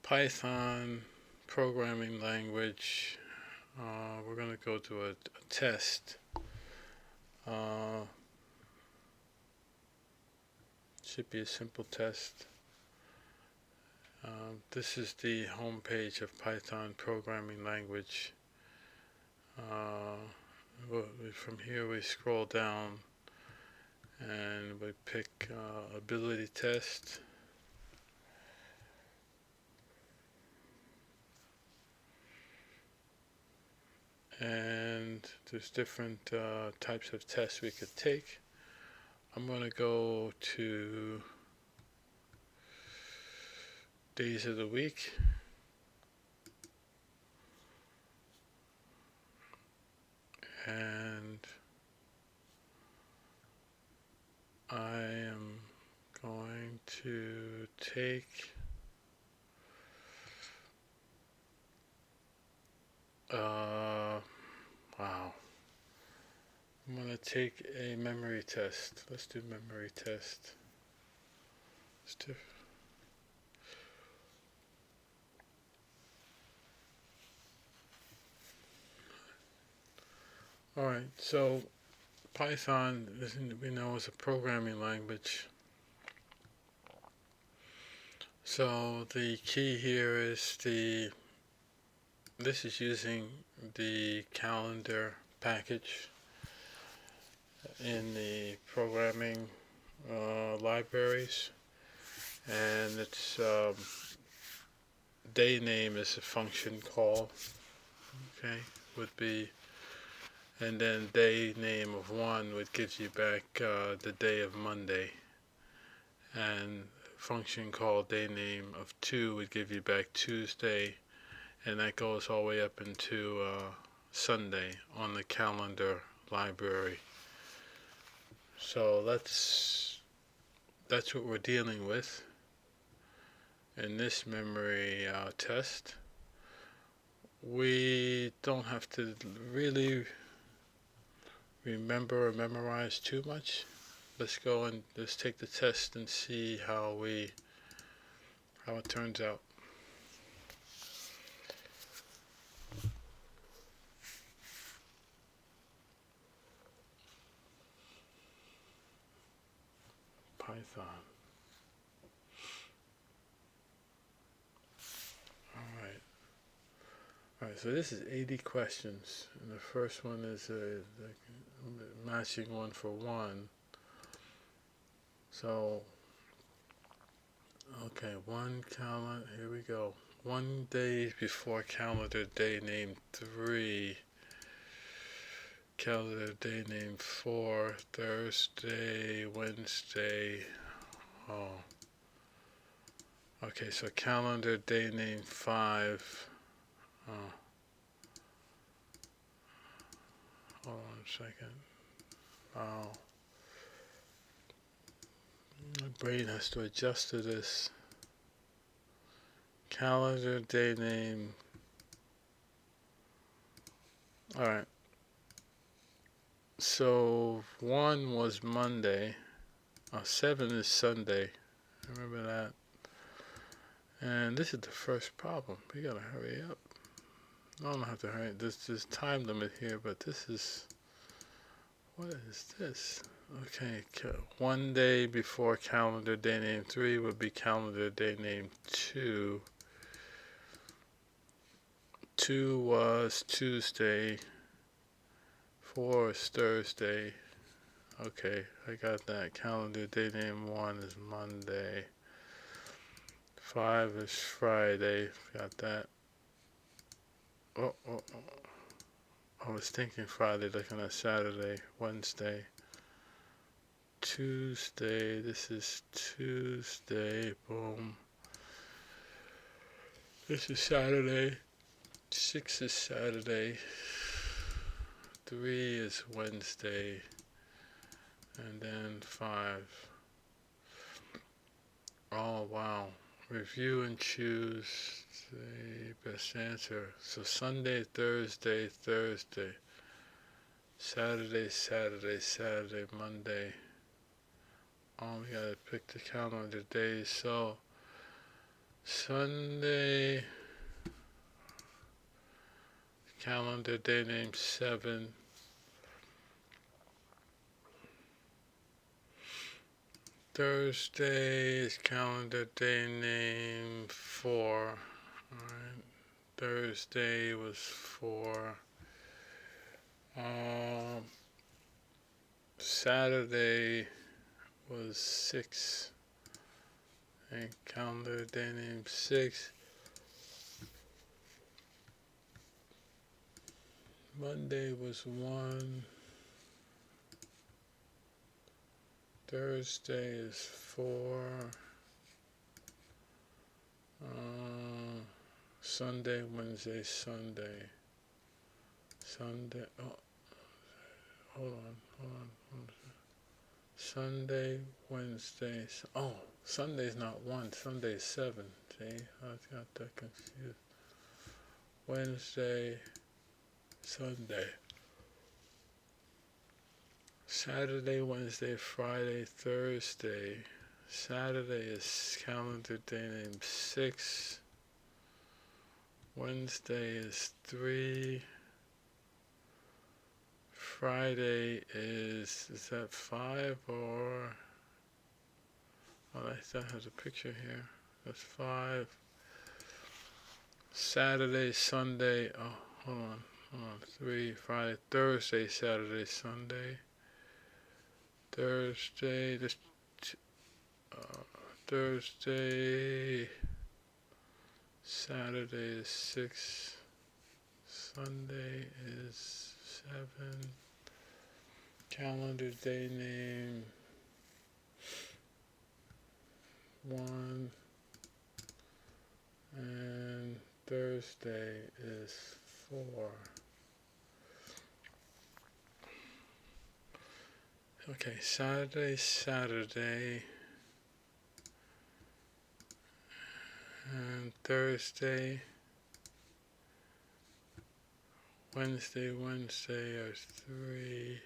Python programming language. We're going to go to a test. Uh, should be a simple test. This is the home page of Python programming language. From here we scroll down and we pick ability test. And there's different types of tests we could take. I'm going to go to days of the week. And I am going to take wow. I'm going to take a memory test. Let's do memory test. Alright, so Python, we know, is a programming language. So the key here is this is using the calendar package in the programming libraries, and its day name is a function call, okay, would be, and then day name of 1 would give you back the day of Monday, and function call day name of 2 would give you back Tuesday, and that goes all the way up into Sunday on the calendar library. So that's what we're dealing with in this memory test. We don't have to really remember or memorize too much. Let's go and let's take the test and see how it turns out. Python. Alright, so this is 80 questions, and the first one is matching 1 for 1. So, okay, here we go. 1 day before calendar day name 3, calendar day name 4, Thursday, Wednesday, okay, so calendar day name 5, hold on a second, my brain has to adjust to this. Calendar day name, alright, so 1 was Monday, 7 is Sunday, remember that. And this is the first problem. We gotta hurry up. I don't have to hurry. There's time limit here, but what is this? Okay, 1 day before calendar day name 3 would be calendar day name 2. 2 was Tuesday. 4 is Thursday. Okay, I got that. Calendar day name 1 is Monday. 5 is Friday. Got that. Oh. I was thinking Friday, looking at Saturday, Wednesday, Tuesday. This is Tuesday. Boom. This is Saturday. 6 is Saturday. 3 is Wednesday. And then 5. Oh, wow. Review and choose the best answer. So Sunday, Thursday, Saturday, Monday. Oh, we gotta pick the calendar days. So Sunday, calendar day name 7. Thursday is calendar day name 4. Alright. Thursday was 4. Saturday was 6. And calendar day name 6. Monday was 1. Thursday is 4. Sunday, Wednesday, Sunday. Sunday, hold on. Sunday, Wednesday, Sunday's not 1, Sunday's 7. See, I got that confused. Wednesday, Sunday. Saturday, Wednesday, Friday, Thursday. Saturday is calendar day name 6. Wednesday is 3. Friday is that 5 or? Oh, that has a picture here. That's 5. Saturday, Sunday. Oh, hold on. 3, Friday, Thursday, Saturday, Sunday. Thursday, Thursday, Saturday is 6. Sunday is 7. Calendar day name 1. And Thursday is 4. Okay, Saturday, and Thursday, Wednesday are 3.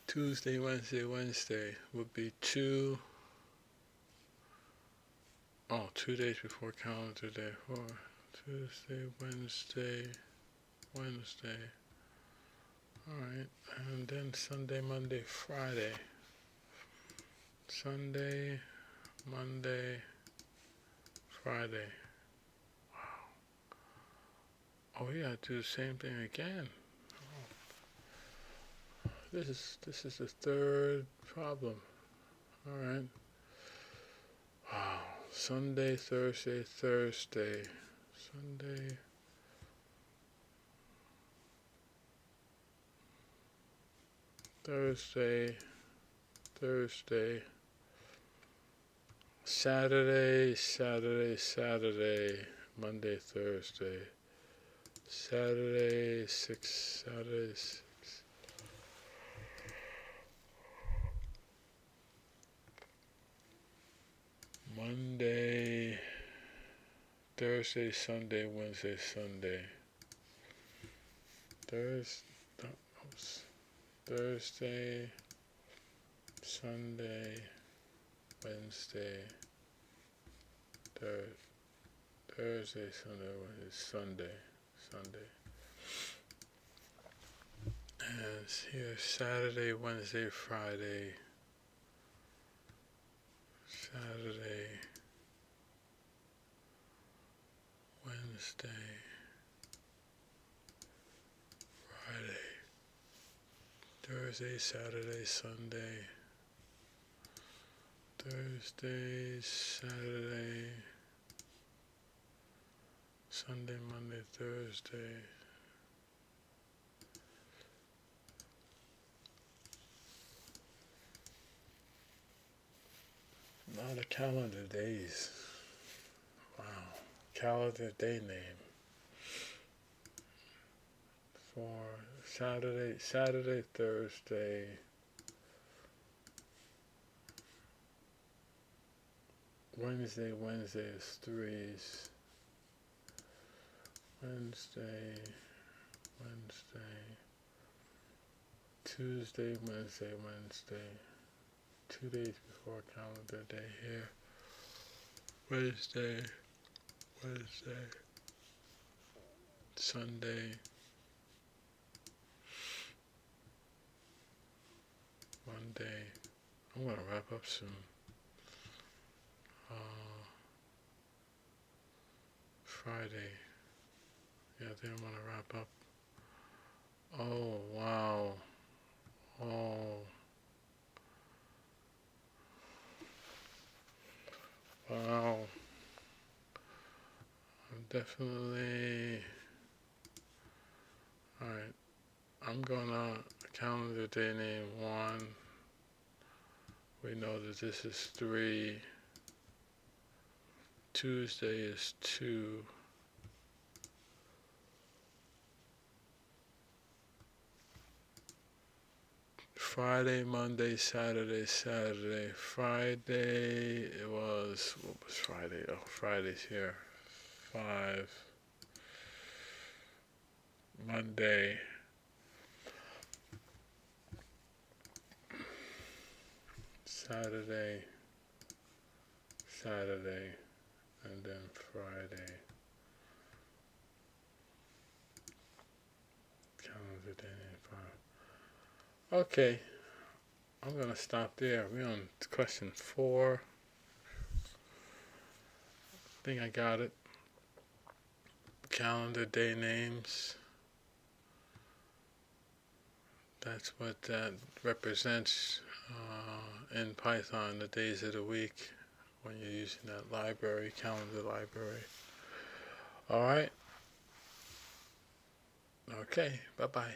Tuesday, Wednesday would be 2. 2 days before calendar day 4. Tuesday, Wednesday. Alright, and then Sunday, Monday, Friday. Sunday, Monday, Friday. Wow. Oh, we gotta do the same thing again. This is the third problem. Alright. Wow. Sunday, Thursday. Sunday. Thursday. Saturday. Monday, Thursday. Saturday, 6. Monday, Thursday, Sunday, Wednesday, Sunday. Thursday, Sunday, Wednesday, Thursday, Sunday, Wednesday, Sunday. And here, Saturday, Wednesday, Friday. Saturday, Wednesday, Friday, Thursday, Saturday, Sunday, Thursday, Saturday, Sunday, Monday, Thursday. Not a calendar days. Wow. Calendar day name. For Saturday, Thursday. Wednesday is 3s. Wednesday. Tuesday, Wednesday. 2 days before calendar day here. Wednesday, Sunday, Monday. I'm gonna wrap up soon. Friday. Yeah, I think I'm gonna wrap up. Oh wow. Oh wow. I'm definitely. Alright. I'm gonna calendar day name 1. We know that this is 3. Tuesday is 2. Friday, Monday, Saturday. Friday, it was, what was Friday? Oh, Friday's here. 5. Monday. Saturday, and then Friday. Calendar day name 5. Okay, I'm gonna stop there. We're on question 4. I think I got it. Calendar day names. That's what that represents in Python, the days of the week when you're using that library, calendar library. All right. Okay. Bye-bye.